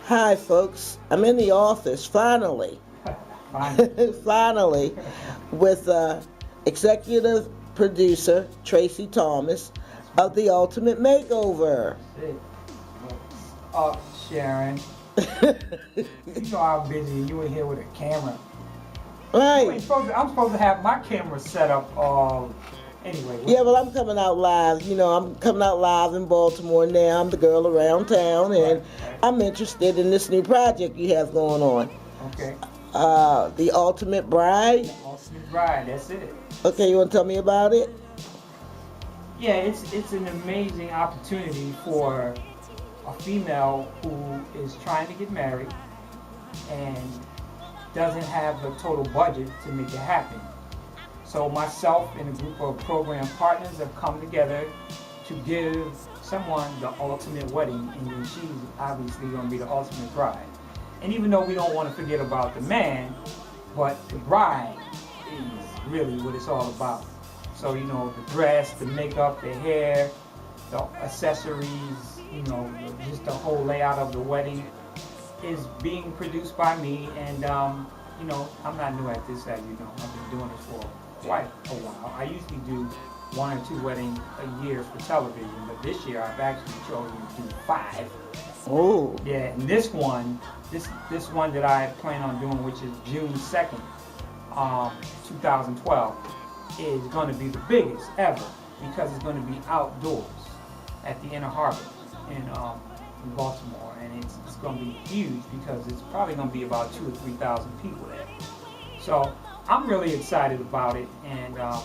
Hi, folks. I'm in the office finally, Fine. finally, with executive producer Tracy Thomas of The Ultimate Makeover. That's it. What's up, Sharon? You know I'm busy. You in here with a camera. You ain't Right. supposed to, I'm supposed to have my camera set up. Anyway. Yeah, well, I'm coming out live. I'm coming out live in Baltimore now. I'm the girl around town, Right. and I'm interested in this new project you have going on. Okay. The Ultimate Bride. Ultimate Bride. That's it. Okay, you want to tell me about it? Yeah, it's an amazing opportunity for a female who is trying to get married and doesn't have the total budget to make it happen. So myself and a group of program partners have come together to give someone the ultimate wedding, and then she's obviously going to be the ultimate bride. And even though we don't want to forget about the man, but the bride is really what it's all about. So, the dress, the makeup, the hair, the accessories, just the whole layout of the wedding is being produced by me. And, I'm not new at this, as you know. I've been doing this for quite a while. I usually do 1 or 2 weddings a year for television, but this year I've actually chosen to do 5. Oh. Yeah, and this one that I plan on doing, which is June 2nd, 2012, is going to be the biggest ever because it's going to be outdoors at the Inner Harbor in Baltimore, and it's going to be huge because it's probably going to be about 2,000 or 3,000 people there. So I'm really excited about it, and I'm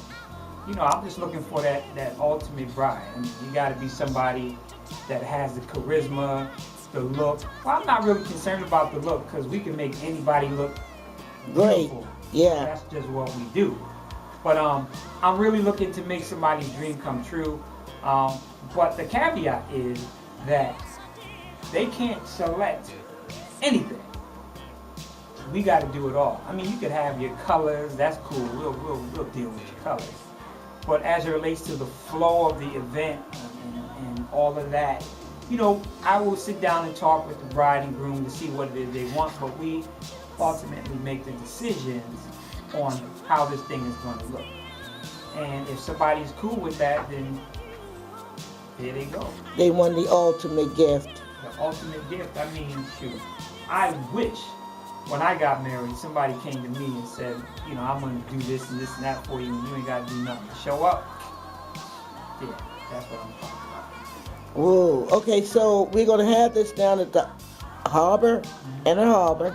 just looking for that ultimate bride. I mean, you got to be somebody that has the charisma, the look. Well, I'm not really concerned about the look because we can make anybody look Great. beautiful. Yeah. That's just what we do. But I'm really looking to make somebody's dream come true. But the caveat is that they can't select anything. We got to do it all. I mean, you could have your colors. That's cool. We'll deal with your colors. But as it relates to the flow of the event and all of that, I will sit down and talk with the bride and groom to see what it is they want. But we ultimately make the decisions on how this thing is going to look. And if somebody's cool with that, then there they go. They won the ultimate gift. The ultimate gift. I mean, shoot. I wish when I got married, somebody came to me and said, I'm going to do this and this and that for you, and you ain't got to do nothing. Show up. Yeah, that's what I'm talking about. Whoa. Okay, so we're going to have this down at the harbor, Inner Harbor.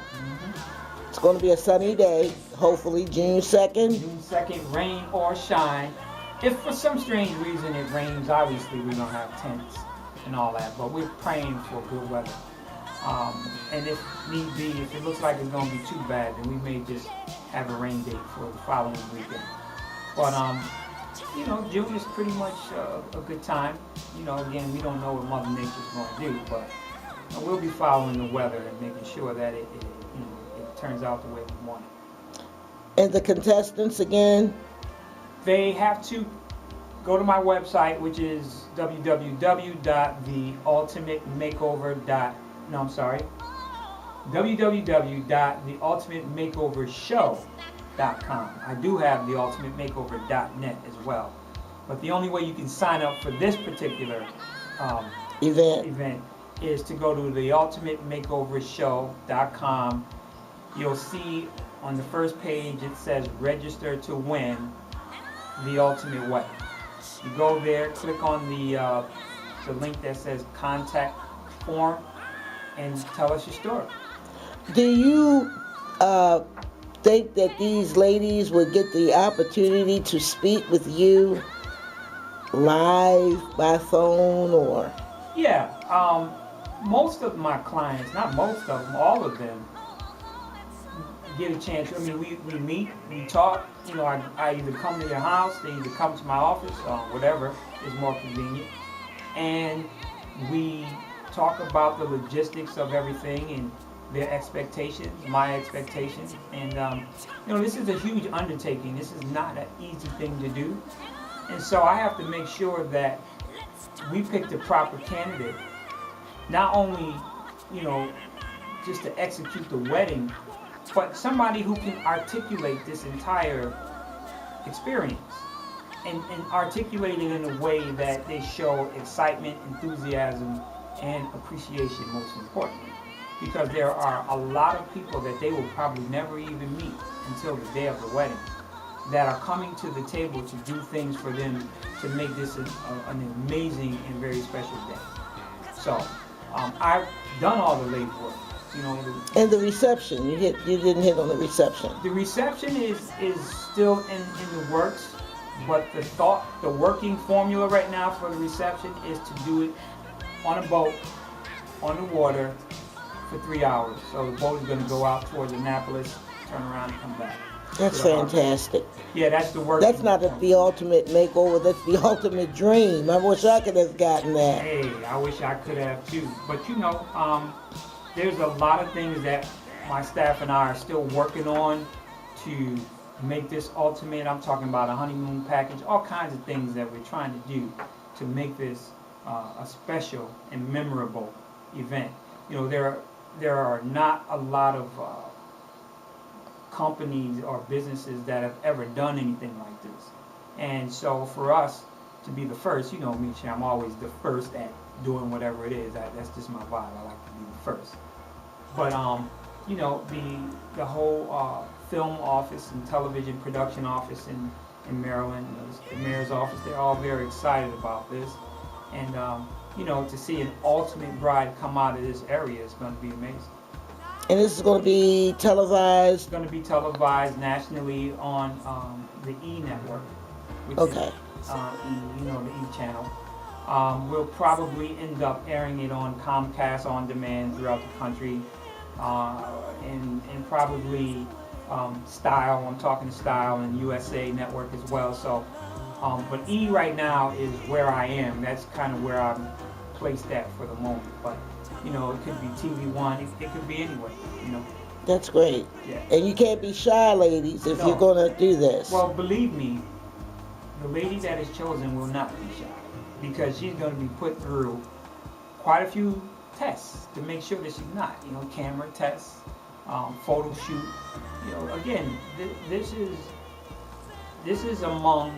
It's going to be a sunny day, hopefully June 2nd. June 2nd, rain or shine. If for some strange reason it rains, obviously we're going to have tents and all that, but we're praying for good weather. And if need be, if it looks like it's going to be too bad, then we may just have a rain date for the following weekend. But, June is pretty much a good time. Again, we don't know what Mother Nature's going to do, but we'll be following the weather and making sure that it turns out the way we want it. And the contestants again? They have to go to my website, which is www.theultimatemakeovershow.com. I do have theultimatemakeover.net as well. But the only way you can sign up for this particular event is to go to theultimatemakeovershow.com. You'll see on the first page it says register to win the ultimate wedding. You go there, click on the link that says contact form, and tell us your story. Do you think that these ladies would get the opportunity to speak with you live by phone or? Yeah, most of my clients, not most of them, all of them, get a chance. I mean, we meet, we talk. I either come to their house, they either come to my office, whatever is more convenient, and we talk about the logistics of everything and their expectations, my expectations, and this is a huge undertaking. This is not an easy thing to do, and so I have to make sure that we pick the proper candidate. Not only, just to execute the wedding, but somebody who can articulate this entire experience and articulate it in a way that they show excitement, enthusiasm, and appreciation, most importantly. Because there are a lot of people that they will probably never even meet until the day of the wedding that are coming to the table to do things for them to make this an amazing and very special day. So I've done all the legwork. And the reception, you didn't hit on the reception. The reception is still in the works, but the working formula right now for the reception is to do it on a boat, on the water, for 3 hours. So the boat is going to go out towards Annapolis, turn around, and come back. That's fantastic. Yeah, that's the work. That's not the ultimate makeover. That's the ultimate dream. I wish I could have gotten that. Hey, I wish I could have too. But there's a lot of things that my staff and I are still working on to make this ultimate. I'm talking about a honeymoon package, all kinds of things that we're trying to do to make this a special and memorable event. There are not a lot of companies or businesses that have ever done anything like this. And so for us to be the first, me, I'm always the first at doing whatever it is. That's just my vibe. I like to be the first. But the whole film office and television production office in Maryland, the mayor's office, they're all very excited about this. And to see an ultimate bride come out of this area is going to be amazing. And this is going to be televised? It's going to be televised nationally on the E network, which is the E channel. We'll probably end up airing it on Comcast On Demand throughout the country, and probably Style. I'm talking to Style and USA Network as well. So, but E right now is where I am. That's kind of where I'm placed at for the moment. But it could be TV One. It could be anywhere. That's great. Yeah. And you can't be shy, ladies, if you're going to do this. Well, believe me, the lady that is chosen will not be shy, because she's going to be put through quite a few tests to make sure that she's not. Camera tests, photo shoot. Again, this is among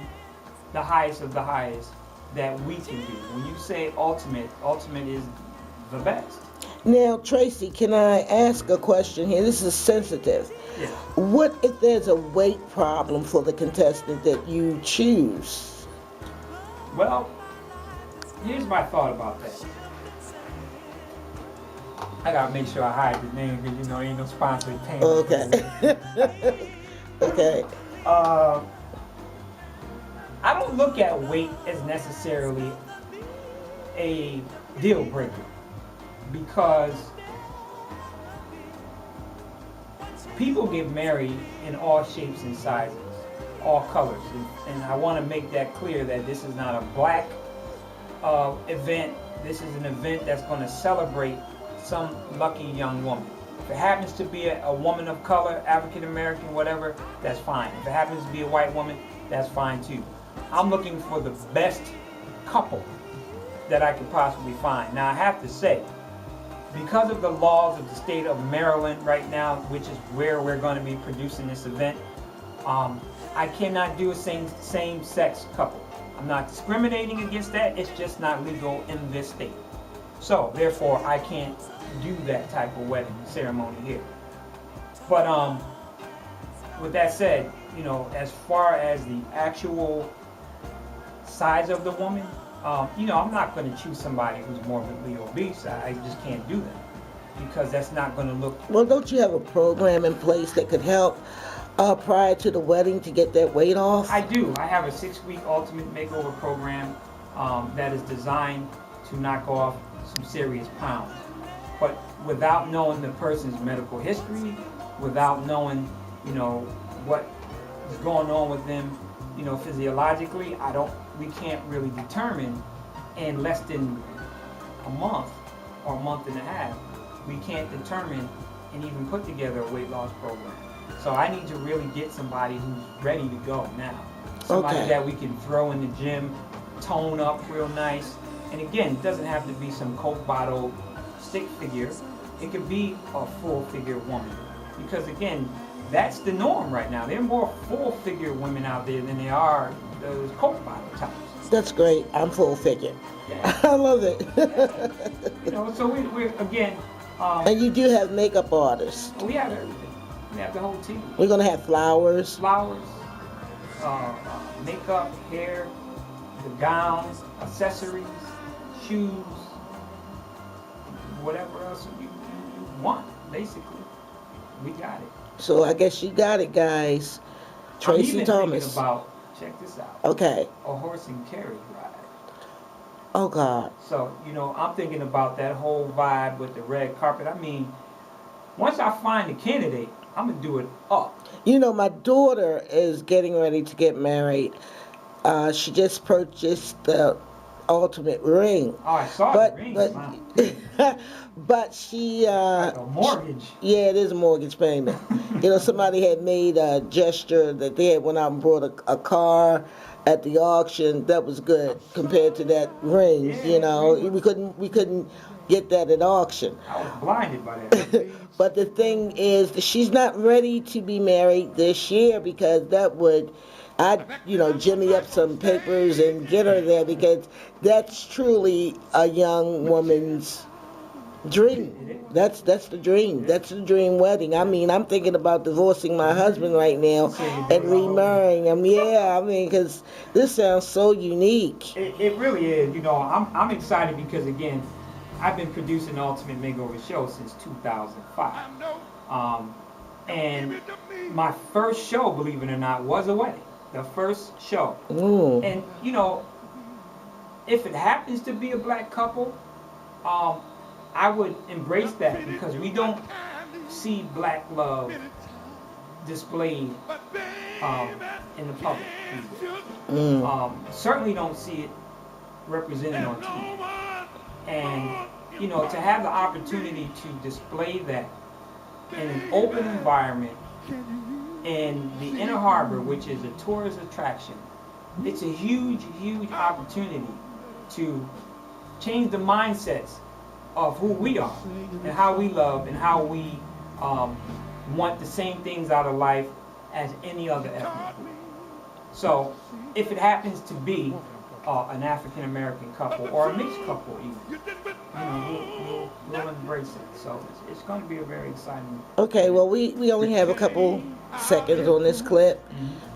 the highest of the highest that we can do. When you say ultimate is the best. Now, Tracy, can I ask a question here? This is sensitive. Yeah. What if there's a weight problem for the contestant that you choose? Well, here's my thought about that. I gotta make sure I hide the name because ain't no sponsor paying. Okay. Okay. I don't look at weight as necessarily a deal breaker, because people get married in all shapes and sizes, all colors, and I want to make that clear that this is not a black event. This is an event that's going to celebrate some lucky young woman. If it happens to be a woman of color, African American, whatever, that's fine. If it happens to be a white woman, that's fine too. I'm looking for the best couple that I could possibly find. Now, I have to say, because of the laws of the state of Maryland right now, which is where we're going to be producing this event, I cannot do a same-sex couple. I'm not discriminating against that. It's just not legal in this state. So, therefore, I can't do that type of wedding ceremony here. But with that said, as far as the actual size of the woman, I'm not going to choose somebody who's morbidly obese. I just can't do that, because that's not going to look... Well, don't you have a program in place that could help prior to the wedding to get that weight off? I do. I have a 6-week ultimate makeover program that is designed to knock off some serious pounds. But without knowing the person's medical history, without knowing, what is going on with them, physiologically, we can't really determine in less than a month or a month and a half. We can't determine and even put together a weight loss program. So I need to really get somebody who's ready to go now. Somebody that we can throw in the gym, tone up real nice. And again, it doesn't have to be some Coke bottle stick figure. it could be a full-figure woman, because again, that's the norm right now. There are more full-figure women out there than there are those Coke bottle types. That's great. I'm full figure. Yeah. I love it. So we're again. And you do have makeup artists. We have everything. We have the whole team. We're gonna have flowers. Flowers, makeup, hair, the gowns, accessories, shoes, whatever else you want, basically. We got it. So I guess you got it, guys. I'm Tracy even Thomas. thinking about, check this out. Okay. A horse and carriage ride. Oh God. So, I'm thinking about that whole vibe with the red carpet. I mean, once I find the candidate, I'm going to do it up. My daughter is getting ready to get married. She just purchased the ultimate ring. Oh, I saw the ring. But she... like a mortgage. Yeah, it is a mortgage payment. Somebody had made a gesture that they had went out and bought a car at the auction. That was good compared to that ring. We couldn't get that at auction. I was blinded by that. But the thing is that she's not ready to be married this year, because that would, jimmy up some papers and get her there, because that's truly a young woman's dream. That's the dream. That's the dream wedding. I mean, I'm thinking about divorcing my husband right now and remarrying him. Yeah, I mean, because this sounds so unique. It really is. I'm excited because, again, I've been producing the Ultimate Makeover Show since 2005. And my first show, believe it or not, was a wedding. The first show. Ooh. And, if it happens to be a black couple, I would embrace that, because we don't see black love displayed in the public. Certainly don't see it represented on TV. And, to have the opportunity to display that in an open environment in the Inner Harbor, which is a tourist attraction, it's a huge, huge opportunity to change the mindsets of who we are and how we love and how we want the same things out of life as any other ethnic group. So if it happens to be an African American couple or a mixed couple even, we'll embrace it. So it's going to be a very exciting. Okay, well we only have a couple seconds on this clip.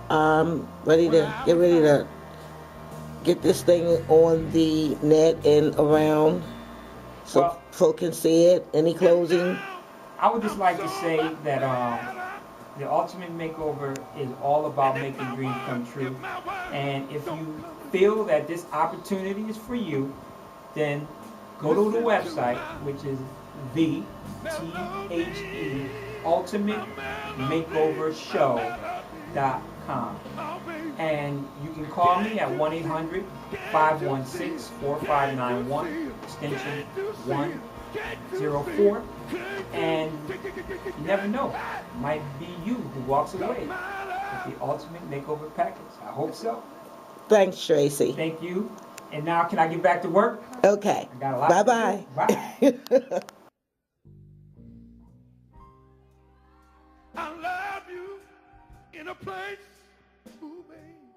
Ready to get this thing on the net and around, so folk can see it. Any closing? I would just like to say that the Ultimate Makeover is all about making dreams come true. And if you feel that this opportunity is for you, then go to the website, which is the ultimatemakeovershow.com. And you can call me at 1-800-516-4591, extension 104. And you never know, it might be you who walks away with the Ultimate Makeover package. I hope so. Thanks, Tracy. Thank you. And now, can I get back to work? Okay. I got a lot Bye-bye. Bye. I love you in a place, ooh, baby.